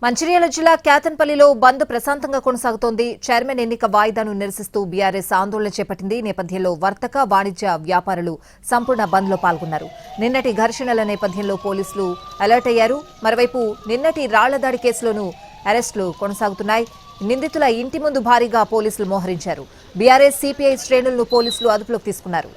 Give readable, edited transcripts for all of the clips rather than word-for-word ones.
మంచిర్యాల జిల్లా క్యాతన్పల్లిలో బంద్ ప్రశాంతంగా కొనసాగుతోంది. చైర్మన్ ఎన్నిక వాయిదాను నిరసిస్తూ బీఆర్ఎస్ ఆందోళన చేపట్టింది. నేపథ్యంలో వర్తక వాణిజ్య వ్యాపారులు సంపూర్ణ బంద్లో పాల్గొన్నారు. నిన్నటి ఘర్షణల నేపథ్యంలో పోలీసులు అలర్ట్ అయ్యారు. మరోవైపు నిన్నటి రాళ్లదాడి కేసులోనూ అరెస్టులు కొనసాగుతున్నాయి. నిందితుల ఇంటి ముందు భారీగా పోలీసులు మోహరించారు. బీఆర్ఎస్ సిపిఐ శ్రేణులను పోలీసులు అదుపులోకి తీసుకున్నారు.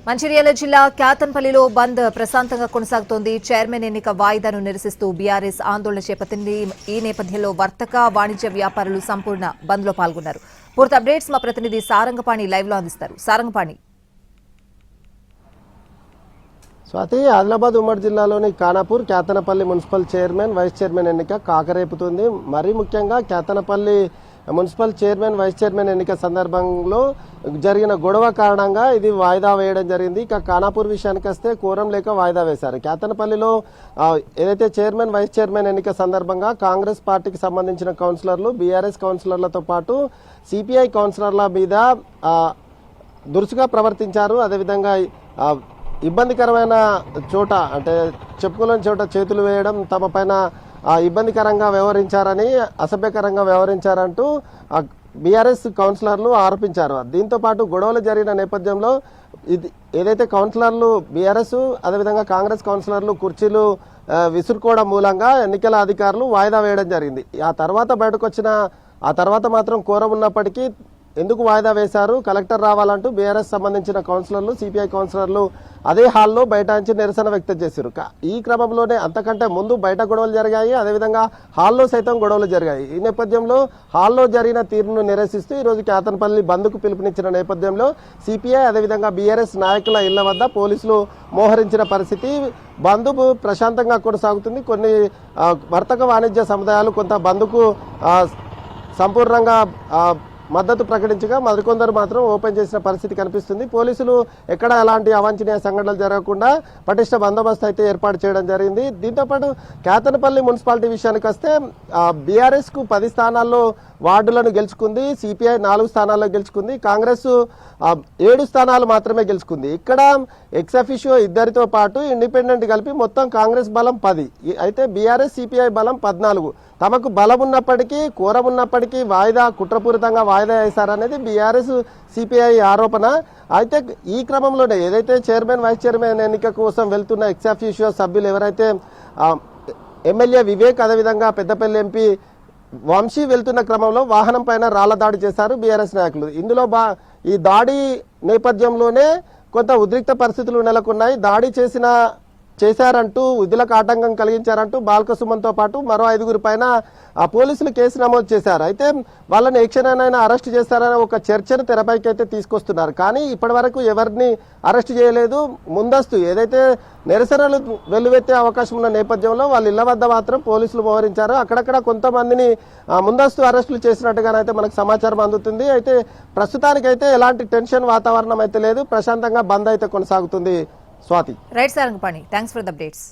మంచిర్యాల జిల్లా క్యాతన్పల్లిలో బంద్ ప్రశాంతంగా కొనసాగుతోంది. చైర్మన్ ఎన్నిక వాయిదాను నిరసిస్తూ బీఆర్ఎస్ ఆందోళన చేపట్టింది. ఈ నేపథ్యంలో వర్తక వాణిజ్య వ్యాపారులు సంపూర్ణ బంద్లో పాల్గొన్నారు. పూర్తి అప్డేట్స్ మా ప్రతినిధి సారంగపాణి లైవ్ లో అందిస్తారు. సారంగపాణి. స్వాతి, ఆదిలాబాద్ ఉమ్మడి జిల్లాలోని Khanapur Kyathanpally municipal chairman vice chairman ఎన్నిక కాకరేపుతుంది. మరీ ముఖ్యంగా Kyathanpally municipal chairman vice chairman ఎన్నిక సందర్భంలో జరిగిన గొడవ కారణంగా ఇది వాయిదా వేయడం జరిగింది. ఇక ఖానాపూర్ విషయానికి వస్తే కోరం లేక వాయిదా వేశారు. క్యాతనపల్లిలో ఏదైతే చైర్మన్ వైస్ చైర్మన్ ఎన్నిక సందర్భంగా కాంగ్రెస్ పార్టీకి సంబంధించిన కౌన్సిలర్లు, బీఆర్ఎస్ కౌన్సిలర్లతో పాటు సిపిఐ కౌన్సిలర్ల మీద దురుసుగా ప్రవర్తించారు. అదేవిధంగా ఇబ్బందికరమైన చోట, అంటే చెప్పుకోలేని చోట చేతులు వేయడం, తమ పైన ఇబ్బందికరంగా వ్యవహరించారని, అసభ్యకరంగా వ్యవహరించారంటూ బీఆర్ఎస్ కౌన్సిలర్లు ఆరోపించారు. దీంతో పాటు గొడవలు జరిగిన నేపథ్యంలో ఏదైతే కౌన్సిలర్లు బీఆర్ఎస్ అదేవిధంగా కాంగ్రెస్ కౌన్సిలర్లు కుర్చీలు విసురుకోవడం మూలంగా ఎన్నికల అధికారులు వాయిదా వేయడం జరిగింది. ఆ తర్వాత మాత్రం కోరం ఉన్నప్పటికీ ఎందుకు వాయిదా వేశారు, కలెక్టర్ రావాలంటూ బీఆర్ఎస్ సంబంధించిన కౌన్సిలర్లు, సిపిఐ కౌన్సిలర్లు అదే హాల్లో బైఠాయించి నిరసన వ్యక్తం చేశారు. ఈ క్రమంలోనే అంతకంటే ముందు బయట గొడవలు జరిగాయి, అదేవిధంగా హాల్లో సైతం గొడవలు జరిగాయి. ఈ నేపథ్యంలో హాల్లో జరిగిన తీరును నిరసిస్తూ ఈరోజు క్యాతన్పల్లి బంద్కు పిలుపునిచ్చిన నేపథ్యంలో సిపిఐ అదేవిధంగా బీఆర్ఎస్ నాయకుల ఇళ్ల వద్ద పోలీసులు మోహరించిన పరిస్థితి. బంద్ ప్రశాంతంగా కొనసాగుతుంది. కొన్ని వర్తక వాణిజ్య సముదాయాలు కొంత బంద్కు సంపూర్ణంగా మద్దతు ప్రకటించగా మరికొందరు మాత్రం ఓపెన్ చేసిన పరిస్థితి కనిపిస్తుంది. పోలీసులు ఎక్కడ ఎలాంటి అవాంఛనీయ సంఘటనలు జరగకుండా పటిష్ట బందోబస్తు అయితే ఏర్పాటు చేయడం జరిగింది. దీంతోపాటు క్యాతనపల్లి మున్సిపాలిటీ విషయానికి వస్తే బీఆర్ఎస్కు 10 స్థానాల్లో వార్డులను గెలుచుకుంది, సిపిఐ 4 స్థానాల్లో గెలుచుకుంది, కాంగ్రెస్ 7 స్థానాలు మాత్రమే గెలుచుకుంది. ఇక్కడ ఎక్సఫిషియో ఇద్దరితో పాటు ఇండిపెండెంట్ కలిపి మొత్తం కాంగ్రెస్ బలం 10, అయితే బీఆర్ఎస్ సిపిఐ బలం 14. తమకు బలం ఉన్నప్పటికీ, కోరం ఉన్నప్పటికీ కుట్రపూరితంగా వాయిదా వేశారనేది బీఆర్ఎస్ సిపిఐ ఆరోపణ. అయితే ఈ క్రమంలోనే ఏదైతే చైర్మన్ వైస్ చైర్మన్ ఎన్నిక కోసం వెళ్తున్న ఎక్సఫిషియో సభ్యులు ఎవరైతే ఎమ్మెల్యే వివేక్ అదేవిధంగా పెద్దపల్లి ఎంపీ వంశీ వెళ్తున్న క్రమంలో వాహనం పైన రాళ్ల దాడి చేశారు బీఆర్ఎస్ నాయకులు. ఇందులో ఈ దాడి నేపథ్యంలోనే కొంత ఉద్రిక్త పరిస్థితులు నెలకొన్నాయి. దాడి చేశారంటూ, విధులకు ఆటంకం కలిగించారంటూ బాల్కసుమన్తో పాటు మరో 5 పైన పోలీసులు కేసు నమోదు చేశారు. అయితే వాళ్ళని ఏ క్షణానైనా అరెస్ట్ చేస్తారని ఒక చర్చను తెరపైకి అయితే తీసుకొస్తున్నారు. కానీ ఇప్పటి వరకు ఎవరిని అరెస్ట్ చేయలేదు. ముందస్తు ఏదైతే నిరసనలు వెల్లువెత్తే అవకాశం ఉన్న నేపథ్యంలో వాళ్ళ ఇళ్ల వద్ద మాత్రం పోలీసులు మోహరించారు. అక్కడక్కడ కొంతమందిని ముందస్తు అరెస్టులు చేసినట్టుగానైతే మనకు సమాచారం అందుతుంది. అయితే ప్రస్తుతానికైతే ఎలాంటి టెన్షన్ వాతావరణం అయితే లేదు. ప్రశాంతంగా బంద్ అయితే కొనసాగుతుంది. Swathi. Right Sarangapani, thanks for the updates.